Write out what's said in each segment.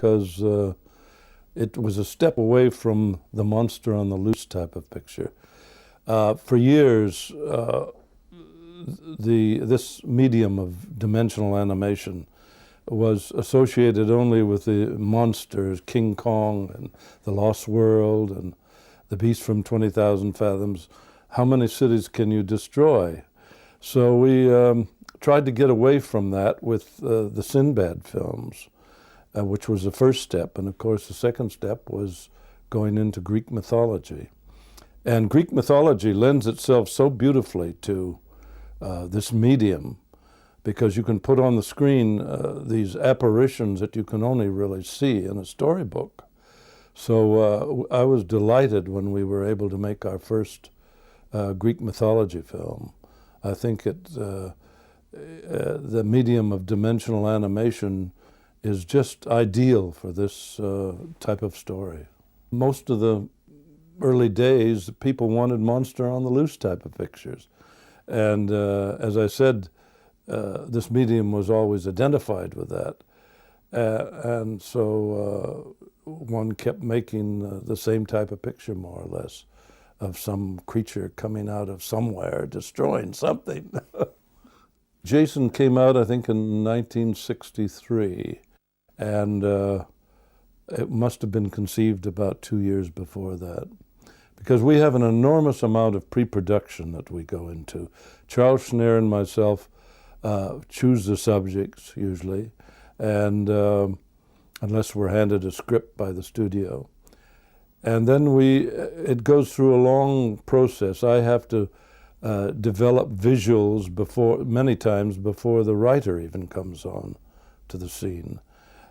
because it was a step away from the monster on the loose type of picture. For years, this medium of dimensional animation was associated only with the monsters, King Kong and The Lost World and The Beast from 20,000 Fathoms. How many cities can you destroy? So we tried to get away from that with the Sinbad films, which was the first step. And of course, the second step was going into Greek mythology. And Greek mythology lends itself so beautifully to this medium, because you can put on the screen these apparitions that you can only really see in a storybook. So I was delighted when we were able to make our first Greek mythology film. I think the medium of dimensional animation is just ideal for this type of story. Most of the early days, people wanted monster on the loose type of pictures. And as I said, this medium was always identified with that. And so one kept making the same type of picture, more or less, of some creature coming out of somewhere, destroying something. Jason came out, I think, in 1963, and it must have been conceived about 2 years before that, because we have an enormous amount of pre-production that we go into. Charles Schneer and myself choose the subjects, usually, and unless we're handed a script by the studio. And then it goes through a long process. I have to develop visuals many times before the writer even comes on to the scene.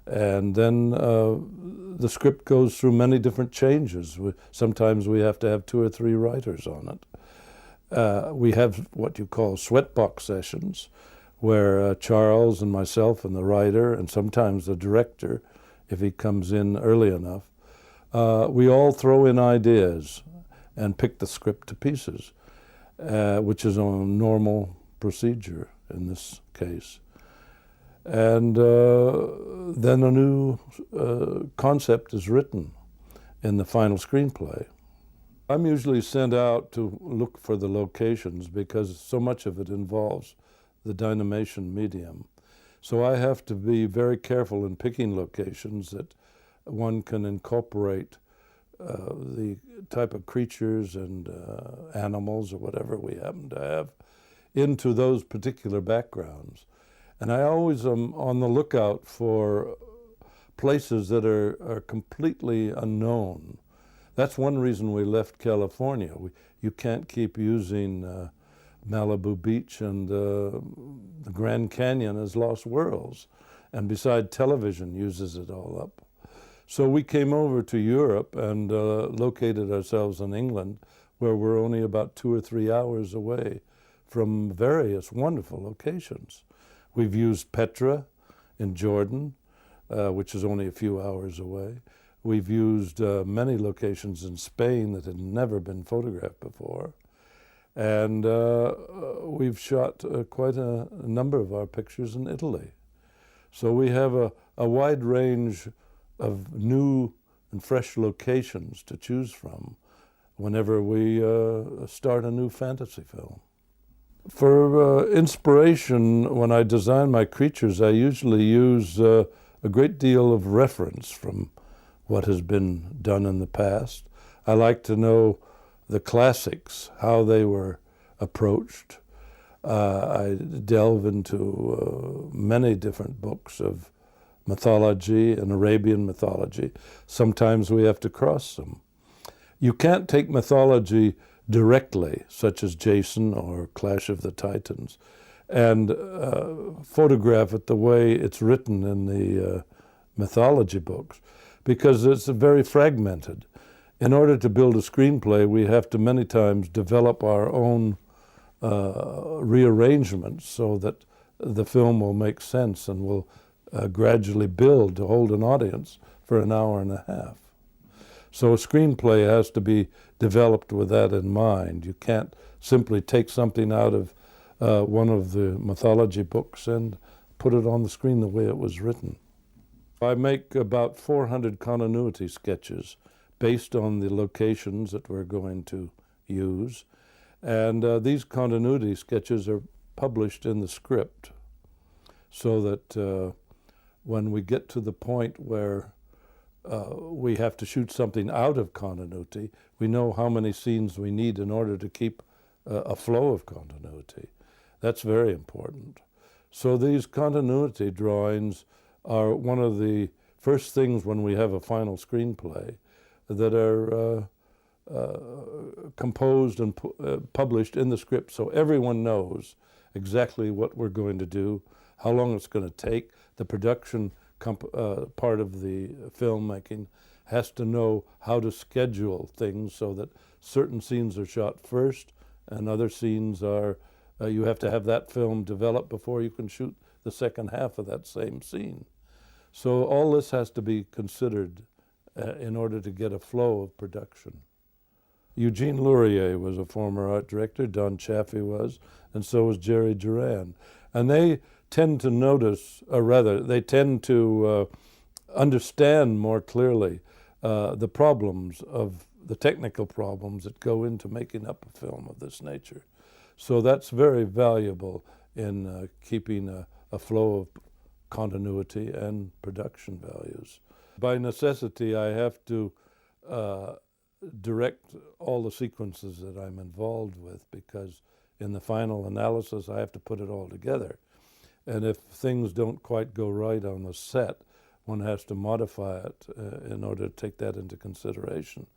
And then the script goes through many different changes. Sometimes we have to have 2 or 3 writers on it. We have what you call sweatbox sessions, where Charles and myself and the writer, and sometimes the director, if he comes in early enough, we all throw in ideas and pick the script to pieces, which is a normal procedure in this case. And then a new concept is written in the final screenplay. I'm usually sent out to look for the locations because so much of it involves the dynamation medium. So I have to be very careful in picking locations that one can incorporate the type of creatures and animals or whatever we happen to have into those particular backgrounds. And I always am on the lookout for places that are completely unknown. That's one reason we left California. You can't keep using Malibu Beach and the Grand Canyon as lost worlds. And besides, television uses it all up. So we came over to Europe and located ourselves in England, where we're only about 2 or 3 hours away from various wonderful locations. We've used Petra in Jordan, which is only a few hours away. We've used many locations in Spain that had never been photographed before. And we've shot quite a number of our pictures in Italy. So we have a wide range of new and fresh locations to choose from whenever we start a new fantasy film. For inspiration, when I design my creatures, I usually use a great deal of reference from what has been done in the past. I like to know the classics, how they were approached. I delve into many different books of mythology and Arabian mythology. Sometimes we have to cross them. You can't take mythology directly, such as Jason or Clash of the Titans, and photograph it the way it's written in the mythology books, because it's very fragmented. In order to build a screenplay, we have to many times develop our own rearrangements so that the film will make sense and will gradually build to hold an audience for an hour and a half. So a screenplay has to be developed with that in mind. You can't simply take something out of one of the mythology books and put it on the screen the way it was written. I make about 400 continuity sketches based on the locations that we're going to use. And these continuity sketches are published in the script so that when we get to the point where we have to shoot something out of continuity, we know how many scenes we need in order to keep a flow of continuity. That's very important. So these continuity drawings are one of the first things when we have a final screenplay that are composed and published in the script so everyone knows exactly what we're going to do, how long it's going to take. The production part of the filmmaking has to know how to schedule things so that certain scenes are shot first and other scenes are, you have to have that film developed before you can shoot the second half of that same scene. So all this has to be considered in order to get a flow of production. Eugene Laurier was a former art director, Don Chaffee was, and so was Jerry Durand. And they tend to notice, or rather, they tend to understand more clearly the problems of the technical problems that go into making up a film of this nature. So that's very valuable in keeping a flow of continuity and production values. By necessity, I have to direct all the sequences that I'm involved with, because in the final analysis I have to put it all together. And if things don't quite go right on the set, one has to modify it in order to take that into consideration.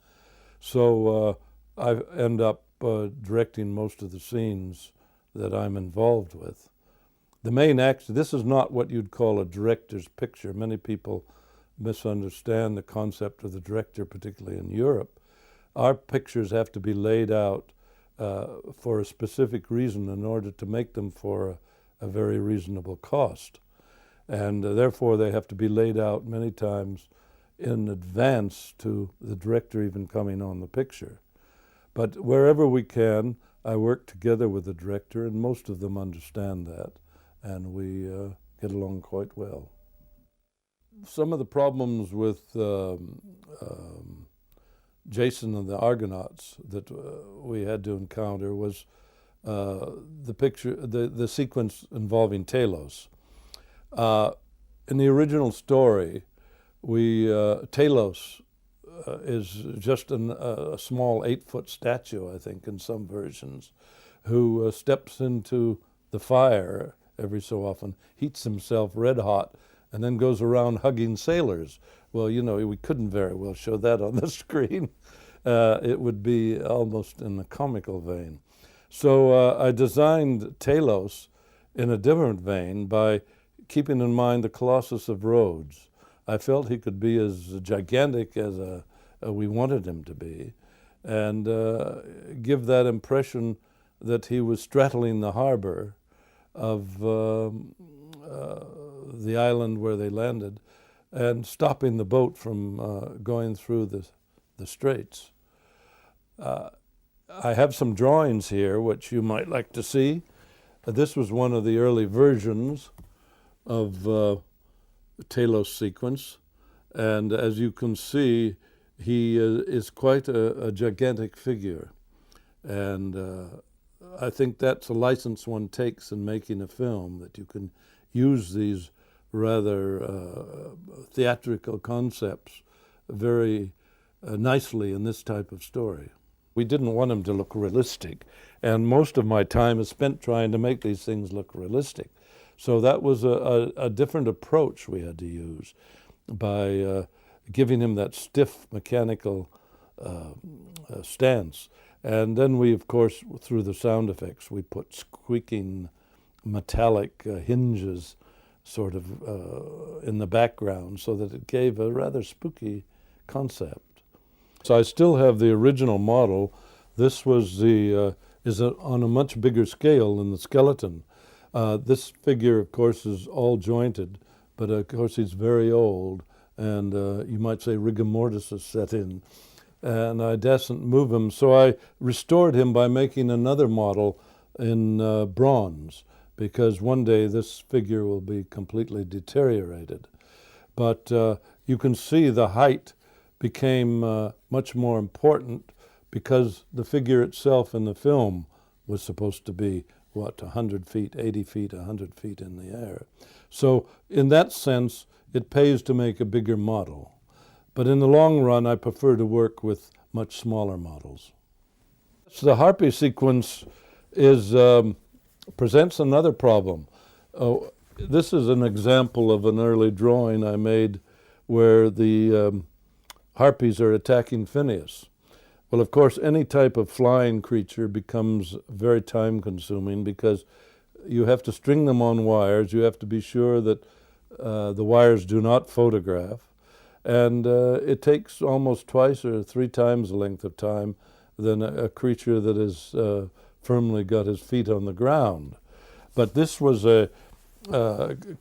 So I end up directing most of the scenes that I'm involved with. The main act, this is not what you'd call a director's picture. Many people misunderstand the concept of the director, particularly in Europe. Our pictures have to be laid out for a specific reason in order to make them for a very reasonable cost. And therefore they have to be laid out many times in advance to the director even coming on the picture. But wherever we can, I work together with the director, and most of them understand that, and we get along quite well. Some of the problems with Jason and the Argonauts that we had to encounter was the sequence involving Talos. In the original story, Talos is just a small 8-foot statue, I think, in some versions, who steps into the fire every so often, heats himself red hot, and then goes around hugging sailors. Well, you know, we couldn't very well show that on the screen. It would be almost in a comical vein. So I designed Talos in a different vein by keeping in mind the Colossus of Rhodes. I felt he could be as gigantic as we wanted him to be, and give that impression that he was straddling the harbor of the island where they landed and stopping the boat from going through the straits. I have some drawings here which you might like to see. This was one of the early versions of Talos sequence, and as you can see, he is quite a gigantic figure, and I think that's a license one takes in making a film, that you can use these rather theatrical concepts very nicely in this type of story. We didn't want him to look realistic, and most of my time is spent trying to make these things look realistic. So that was a different approach we had to use by giving him that stiff mechanical stance. And then we, of course, through the sound effects, we put squeaking metallic hinges sort of in the background so that it gave a rather spooky concept. So I still have the original model. This was on a much bigger scale than the skeleton. This figure, of course, is all jointed, but of course he's very old, and you might say rigor mortis is set in. And I dasn't move him, so I restored him by making another model in bronze, because one day this figure will be completely deteriorated. But you can see the height became much more important because the figure itself in the film was supposed to be, 100 feet, 80 feet, 100 feet in the air. So in that sense, it pays to make a bigger model. But in the long run, I prefer to work with much smaller models. So the harpy sequence presents another problem. This is an example of an early drawing I made where the harpies are attacking Phineas. Well, of course, any type of flying creature becomes very time-consuming because you have to string them on wires. You have to be sure that the wires do not photograph. And it takes almost twice or three times the length of time than a creature that has firmly got his feet on the ground. But this was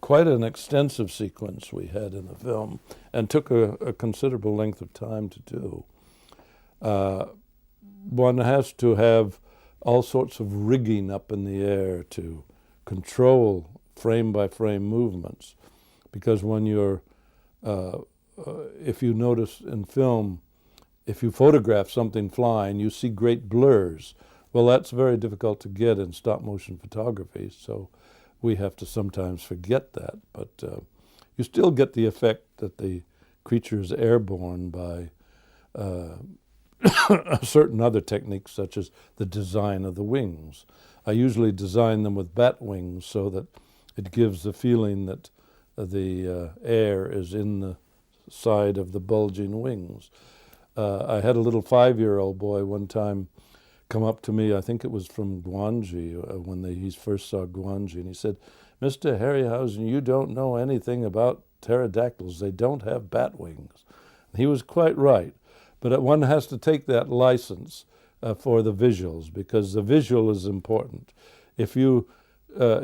quite an extensive sequence we had in the film and took a considerable length of time to do. One has to have all sorts of rigging up in the air to control frame-by-frame movements, because when you're if you notice in film, if you photograph something flying, you see great blurs. Well, that's very difficult to get in stop-motion photography, so we have to sometimes forget that. But you still get the effect that the creature is airborne by certain other techniques, such as the design of the wings. I usually design them with bat wings so that it gives the feeling that the air is in the side of the bulging wings. I had a little 5-year-old boy one time come up to me, I think it was from Guangxi, when he first saw Guangxi, and he said, "Mr. Harryhausen, you don't know anything about pterodactyls. They don't have bat wings." And he was quite right, but one has to take that license for the visuals, because the visual is important. If you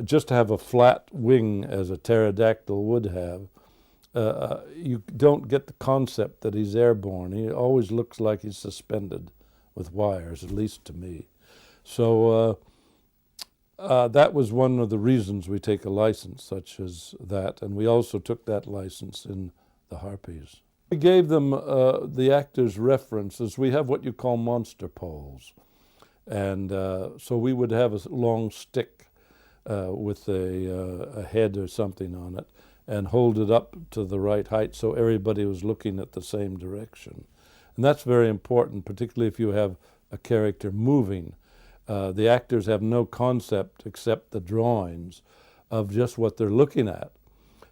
just have a flat wing as a pterodactyl would have, you don't get the concept that he's airborne. He always looks like he's suspended with wires, at least to me. So that was one of the reasons we take a license such as that, and we also took that license in the harpies. We gave them the actors references. We have what you call monster poles, and so we would have a long stick with a head or something on it, and hold it up to the right height so everybody was looking at the same direction. And that's very important, particularly if you have a character moving. The actors have no concept except the drawings of just what they're looking at.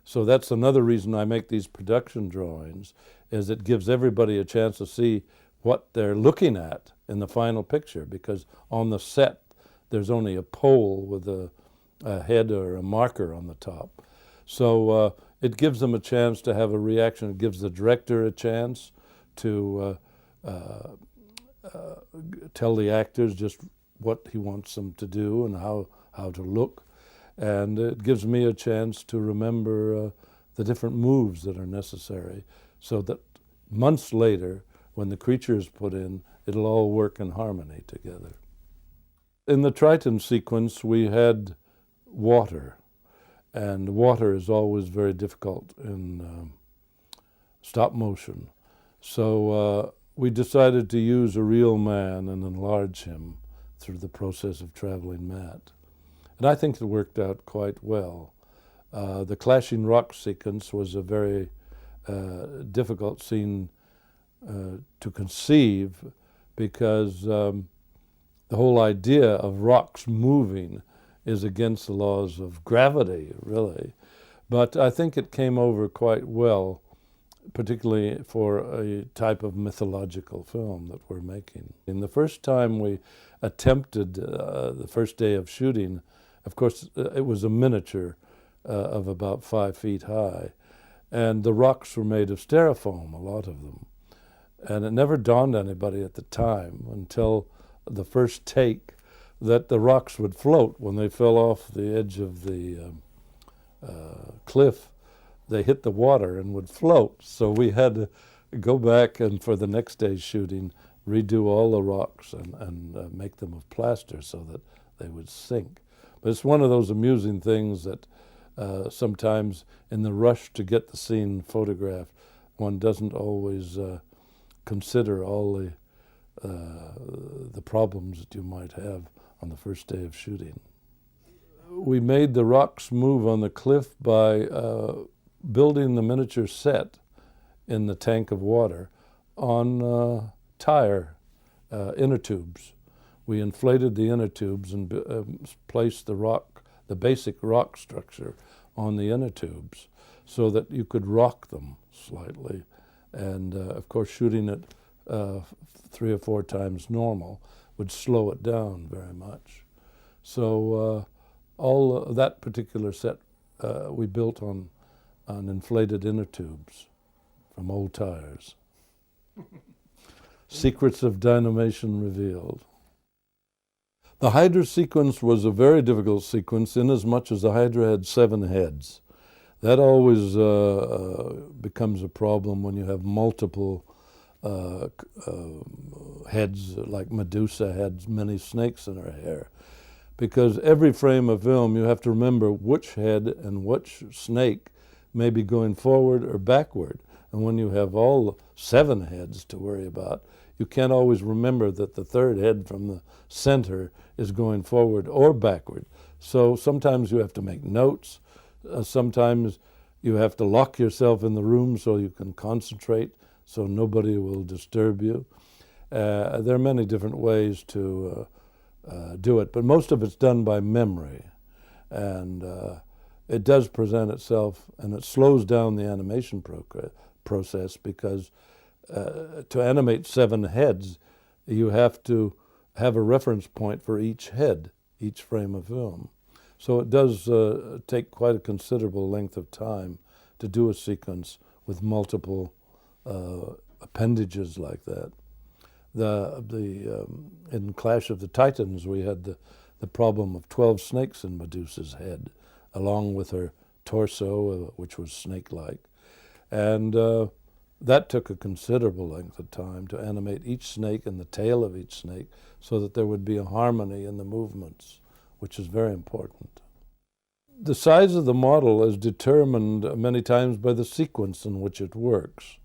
So that's another reason I make these production drawings, is it gives everybody a chance to see what they're looking at in the final picture, because on the set there's only a pole with a head or a marker on the top. So it gives them a chance to have a reaction. It gives the director a chance to tell the actors just what he wants them to do and how to look. And it gives me a chance to remember the different moves that are necessary, so that months later, when the creature is put in, it'll all work in harmony together. In the Triton sequence, we had water. And water is always very difficult in stop motion. So we decided to use a real man and enlarge him through the process of traveling matte. And I think it worked out quite well. The clashing rock sequence was a very difficult scene to conceive, because the whole idea of rocks moving is against the laws of gravity, really. But I think it came over quite well, particularly for a type of mythological film that we're making. And the first time we attempted, the first day of shooting, of course, it was a miniature of about 5 feet high, and the rocks were made of styrofoam, a lot of them. And it never dawned on anybody at the time until the first take that the rocks would float when they fell off the edge of the cliff. They hit the water and would float. So we had to go back and, for the next day's shooting, redo all the rocks and make them of plaster so that they would sink. But it's one of those amusing things that Sometimes in the rush to get the scene photographed, one doesn't always consider all the problems that you might have on the first day of shooting. We made the rocks move on the cliff by building the miniature set in the tank of water on tire inner tubes. We inflated the inner tubes and placed the basic rock structure on the inner tubes so that you could rock them slightly. And of course, shooting it 3 or 4 times normal would slow it down very much. So all that particular set we built on inflated inner tubes from old tires. Secrets of dynamation revealed. The Hydra sequence was a very difficult sequence inasmuch as the Hydra had 7 heads. That always becomes a problem when you have multiple heads, like Medusa had many snakes in her hair. Because every frame of film you have to remember which head and which snake may be going forward or backward. And when you have all 7 heads to worry about, you can't always remember that the 3rd head from the center is going forward or backward. So sometimes you have to make notes. Sometimes you have to lock yourself in the room so you can concentrate, so nobody will disturb you. There are many different ways to do it, but most of it's done by memory. And it does present itself, and it slows down the animation process because to animate 7 heads, you have to have a reference point for each head, each frame of film. So it does take quite a considerable length of time to do a sequence with multiple appendages like that. In Clash of the Titans, we had the problem of 12 snakes in Medusa's head, along with her torso, which was snake-like. And that took a considerable length of time to animate each snake and the tail of each snake so that there would be a harmony in the movements, which is very important. The size of the model is determined many times by the sequence in which it works.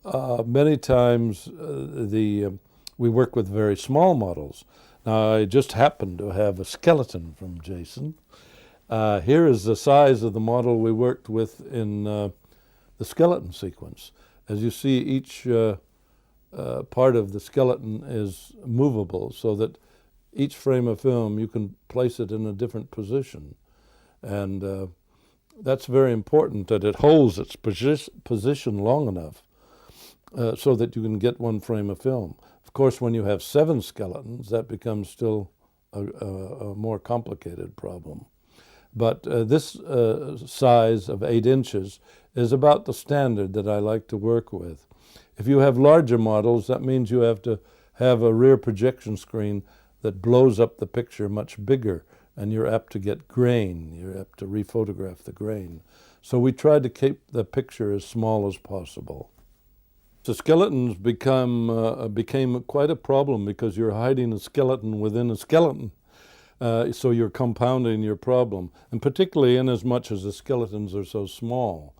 Many times we work with very small models. Now, I just happen to have a skeleton from Jason. Here is the size of the model we worked with in the skeleton sequence. As you see, each part of the skeleton is movable so that each frame of film you can place it in a different position. And that's very important, that it holds its position long enough so that you can get one frame of film. Of course, when you have 7 skeletons, that becomes still a more complicated problem. But this size of 8 inches is about the standard that I like to work with. If you have larger models, that means you have to have a rear projection screen that blows up the picture much bigger, and you're apt to get grain. You're apt to rephotograph the grain. So we tried to keep the picture as small as possible. The skeletons became quite a problem because you're hiding a skeleton within a skeleton. So you're compounding your problem, and particularly in as much as the skeletons are so small.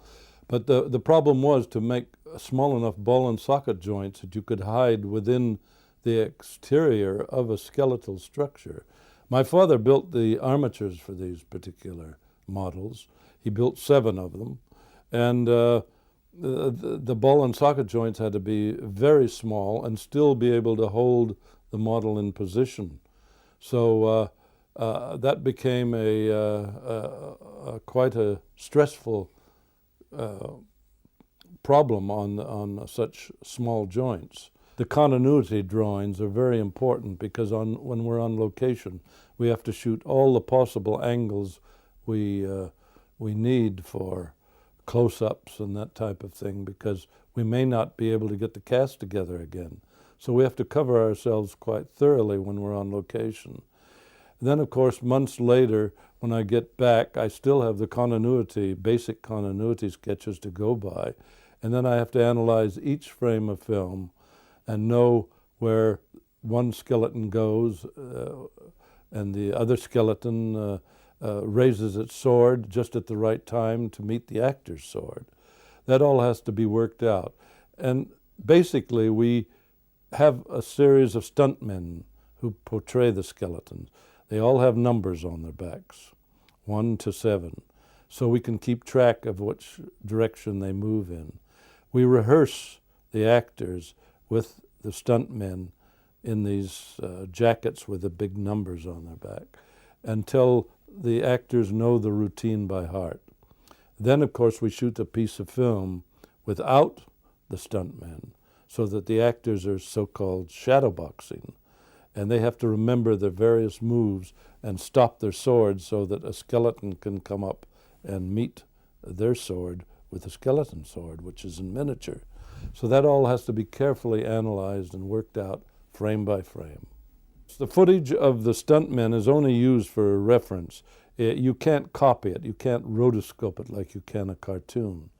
But the problem was to make small enough ball and socket joints that you could hide within the exterior of a skeletal structure. My father built the armatures for these particular models. He built 7 of them, and the ball and socket joints had to be very small and still be able to hold the model in position. So that became quite a stressful problem on such small joints. The continuity drawings are very important because when we're on location, we have to shoot all the possible angles we need for close-ups and that type of thing, because we may not be able to get the cast together again. So we have to cover ourselves quite thoroughly when we're on location. Then, of course, months later, when I get back, I still have the basic continuity sketches to go by. And then I have to analyze each frame of film and know where one skeleton goes and the other skeleton raises its sword just at the right time to meet the actor's sword. That all has to be worked out. And basically, we have a series of stuntmen who portray the skeletons. They all have numbers on their backs, 1 to 7, so we can keep track of which direction they move in. We rehearse the actors with the stuntmen in these jackets with the big numbers on their back until the actors know the routine by heart. Then, of course, we shoot a piece of film without the stuntmen so that the actors are so-called shadowboxing, and they have to remember their various moves and stop their swords so that a skeleton can come up and meet their sword with a skeleton sword, which is in miniature. So that all has to be carefully analyzed and worked out frame by frame. The footage of the stuntmen is only used for reference. You can't copy it. You can't rotoscope it like you can a cartoon.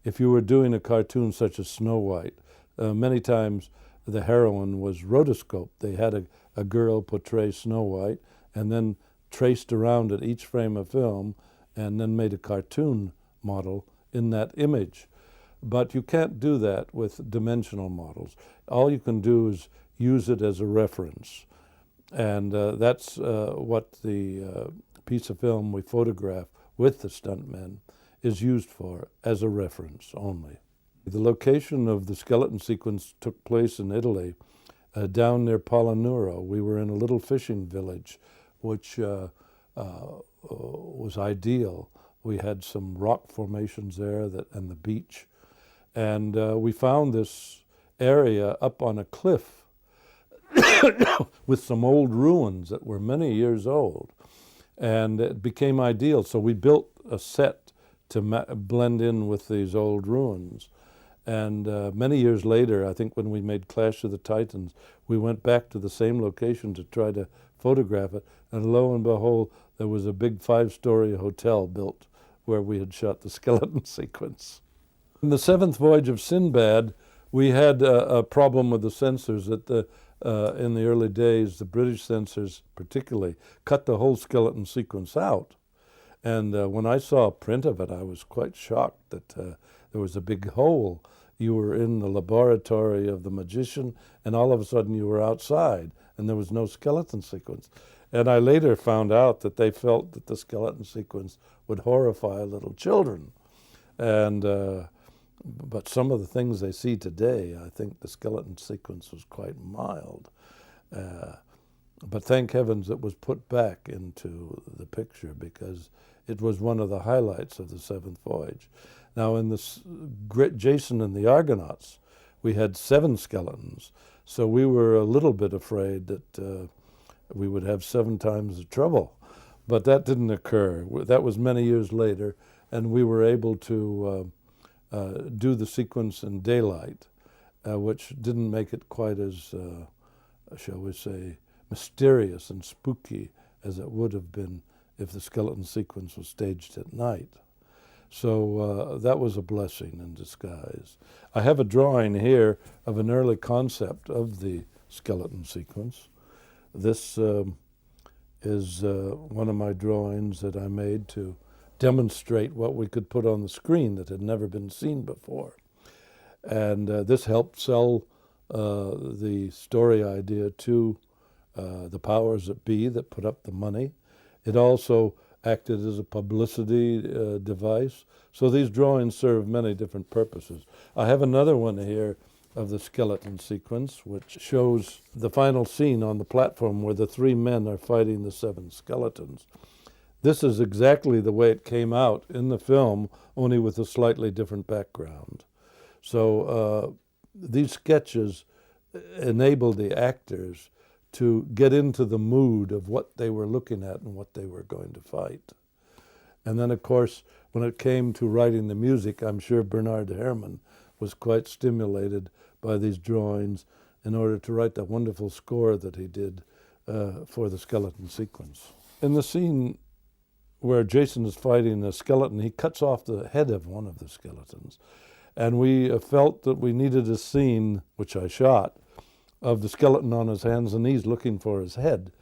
If you were doing a cartoon such as Snow White, many times the heroine was rotoscoped. They had a girl portray Snow White and then traced around it each frame of film and then made a cartoon model in that image. But you can't do that with dimensional models. All you can do is use it as a reference. And that's what the piece of film we photograph with the stuntmen is used for, as a reference only. The location of the skeleton sequence took place in Italy, down near Palinuro. We were in a little fishing village, which was ideal. We had some rock formations there and the beach. And we found this area up on a cliff with some old ruins that were many years old. And it became ideal. So we built a set to blend in with these old ruins. And many years later, I think when we made Clash of the Titans, we went back to the same location to try to photograph it. And lo and behold, there was a big 5-story hotel built where we had shot the skeleton sequence. In the 7th voyage of Sinbad, we had a problem with the censors that in the early days, the British censors particularly cut the whole skeleton sequence out. And when I saw a print of it, I was quite shocked that there was a big hole. You were in the laboratory of the magician, and all of a sudden you were outside, and there was no skeleton sequence. And I later found out that they felt that the skeleton sequence would horrify little children. And but some of the things they see today, I think the skeleton sequence was quite mild. But thank heavens it was put back into the picture because it was one of the highlights of the 7th voyage. Now in Jason and the Argonauts, we had 7 skeletons, so we were a little bit afraid that we would have 7 times the trouble. But that didn't occur. That was many years later, and we were able to do the sequence in daylight, which didn't make it quite as, shall we say, mysterious and spooky as it would have been if the skeleton sequence was staged at night. So that was a blessing in disguise. I have a drawing here of an early concept of the skeleton sequence. This is one of my drawings that I made to demonstrate what we could put on the screen that had never been seen before. And this helped sell the story idea to the powers that be that put up the money. It also acted as a publicity device. So these drawings serve many different purposes. I have another one here of the skeleton sequence, which shows the final scene on the platform where the 3 men are fighting the 7 skeletons. This is exactly the way it came out in the film, only with a slightly different background. So these sketches enabled the actors to get into the mood of what they were looking at and what they were going to fight. And then, of course, when it came to writing the music, I'm sure Bernard Herrmann was quite stimulated by these drawings in order to write the wonderful score that he did for the skeleton sequence. In the scene where Jason is fighting a skeleton, he cuts off the head of one of the skeletons. And we felt that we needed a scene, which I shot, of the skeleton on his hands and knees looking for his head.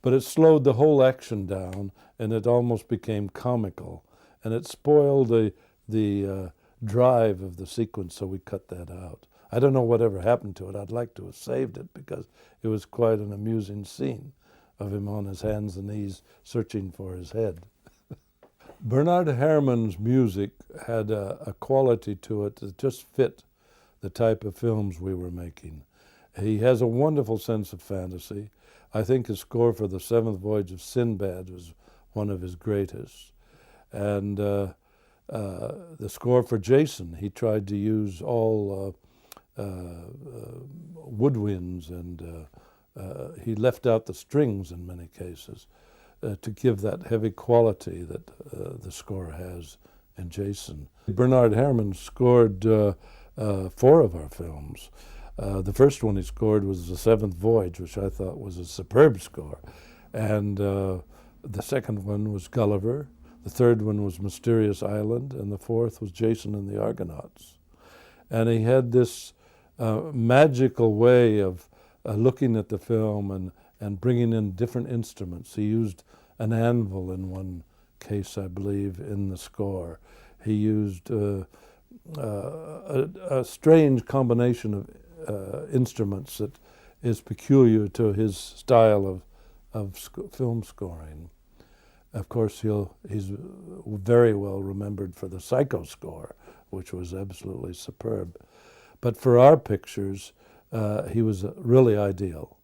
but it slowed the whole action down, and it almost became comical, and it spoiled the drive of the sequence, so we cut that out. I don't know whatever happened to it. I'd like to have saved it because it was quite an amusing scene of him on his hands and knees searching for his head. Bernard Herrmann's music had a quality to it that just fit the type of films we were making. He has a wonderful sense of fantasy. I think his score for The Seventh Voyage of Sinbad was one of his greatest. And the score for Jason, he tried to use all woodwinds, and he left out the strings in many cases to give that heavy quality that the score has in Jason. Bernard Herrmann scored 4 of our films. The first one he scored was The Seventh Voyage, which I thought was a superb score. And the second one was Gulliver. The third one was Mysterious Island. And the fourth was Jason and the Argonauts. And he had this magical way of looking at the film and bringing in different instruments. He used an anvil in one case, I believe, in the score. He used a strange combination of instruments that is peculiar to his style of film scoring. Of course, he's very well remembered for the Psycho score, which was absolutely superb. But for our pictures, he was really ideal.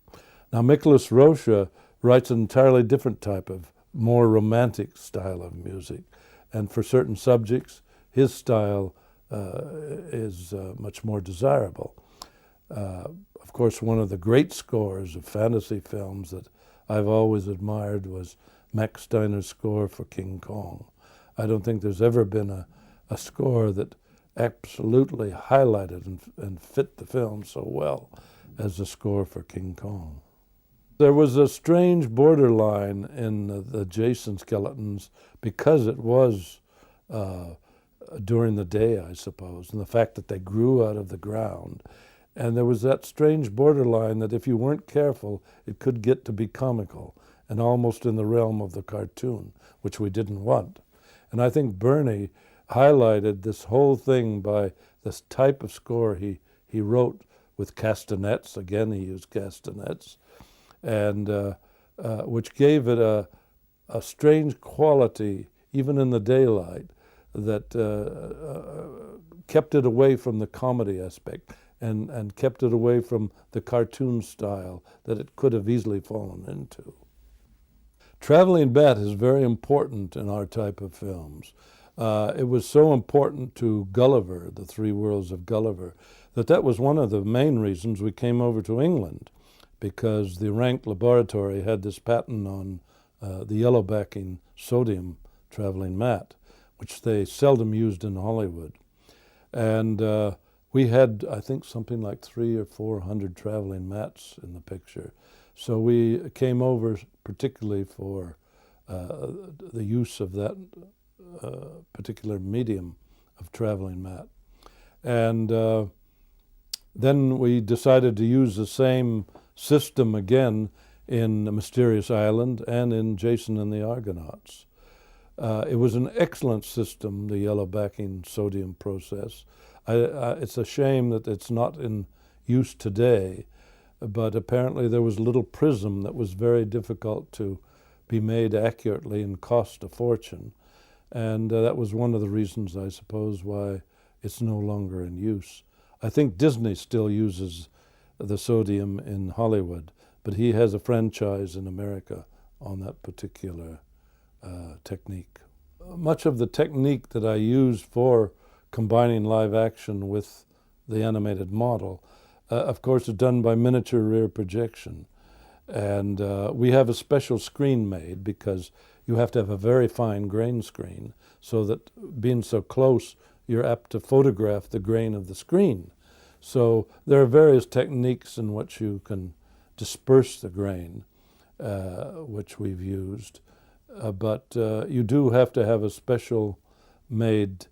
Now, Miklos Rocha writes an entirely different type of more romantic style of music. And for certain subjects, his style is much more desirable. Of course, one of the great scores of fantasy films that I've always admired was Max Steiner's score for King Kong. I don't think there's ever been a score that absolutely highlighted and fit the film so well as the score for King Kong. There was a strange borderline in the Jason skeletons because it was during the day, I suppose, and the fact that they grew out of the ground. And there was that strange borderline that if you weren't careful, it could get to be comical and almost in the realm of the cartoon, which we didn't want. And I think Bernie highlighted this whole thing by this type of score he wrote with castanets. Again, he used castanets, and which gave it a strange quality, even in the daylight, that kept it away from the comedy aspect and kept it away from the cartoon style that it could have easily fallen into. Traveling bat is very important in our type of films. It was so important to Gulliver, the 3 Worlds of Gulliver, that was one of the main reasons we came over to England, because the Rank Laboratory had this patent on the yellow backing sodium traveling mat, which they seldom used in Hollywood. And we had, I think, something like 300 or 400 traveling mats in the picture. So we came over particularly for the use of that particular medium of traveling mat. And then we decided to use the same system again in Mysterious Island and in Jason and the Argonauts. It was an excellent system, the yellow backing sodium process. It's a shame that it's not in use today, but apparently there was a little prism that was very difficult to be made accurately and cost a fortune. And that was one of the reasons, I suppose, why it's no longer in use. I think Disney still uses the sodium in Hollywood, but he has a franchise in America on that particular technique. Much of the technique that I used for combining live action with the animated model, of course, is done by miniature rear projection. And we have a special screen made because you have to have a very fine grain screen so that being so close, you're apt to photograph the grain of the screen. So there are various techniques in which you can disperse the grain, which we've used. But you do have to have a special made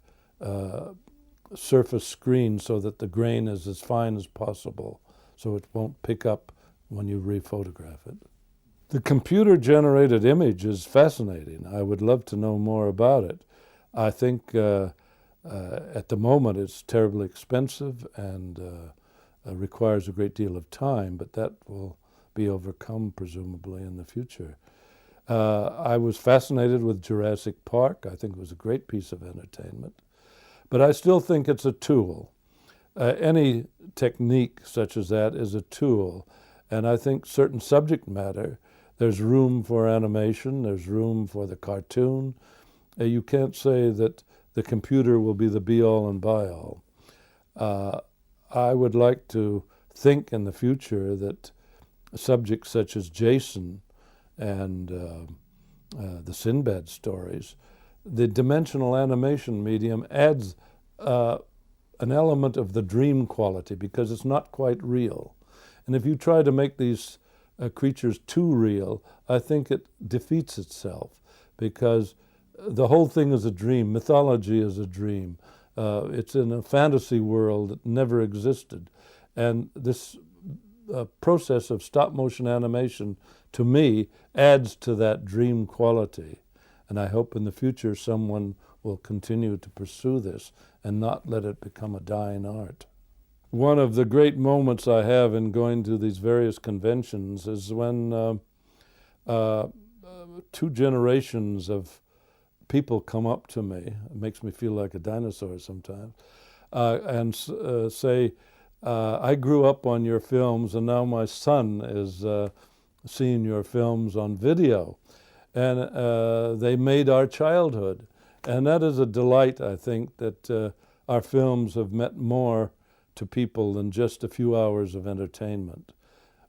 surface screen so that the grain is as fine as possible so it won't pick up when you rephotograph it. The computer-generated image is fascinating. I would love to know more about it. I think at the moment it's terribly expensive and requires a great deal of time, but that will be overcome presumably in the future. I was fascinated with Jurassic Park. I think it was a great piece of entertainment. But I still think it's a tool. Any technique such as that is a tool. And I think certain subject matter, there's room for animation, there's room for the cartoon. You can't say that the computer will be the be-all and buy-all. I would like to think in the future that subjects such as Jason and the Sinbad stories, the dimensional animation medium adds an element of the dream quality because it's not quite real. And if you try to make these creatures too real, I think it defeats itself because the whole thing is a dream. Mythology is a dream. It's in a fantasy world that never existed. And this process of stop-motion animation, to me, adds to that dream quality. And I hope in the future someone will continue to pursue this and not let it become a dying art. One of the great moments I have in going to these various conventions is when two generations of people come up to me, it makes me feel like a dinosaur sometimes, and say, I grew up on your films and now my son is seeing your films on video. And they made our childhood. And that is a delight, I think, that our films have meant more to people than just a few hours of entertainment,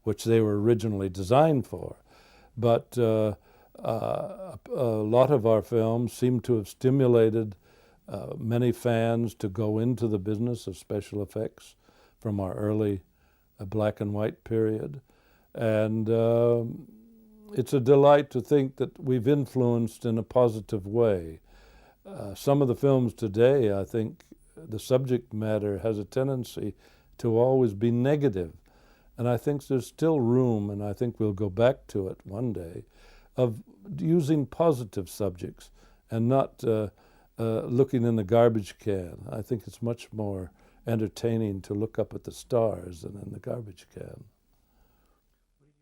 which they were originally designed for. But a lot of our films seem to have stimulated many fans to go into the business of special effects from our early black and white period. And it's a delight to think that we've influenced in a positive way. Some of the films today, I think the subject matter has a tendency to always be negative. And I think there's still room, and I think we'll go back to it one day, of using positive subjects and not looking in the garbage can. I think it's much more entertaining to look up at the stars than in the garbage can.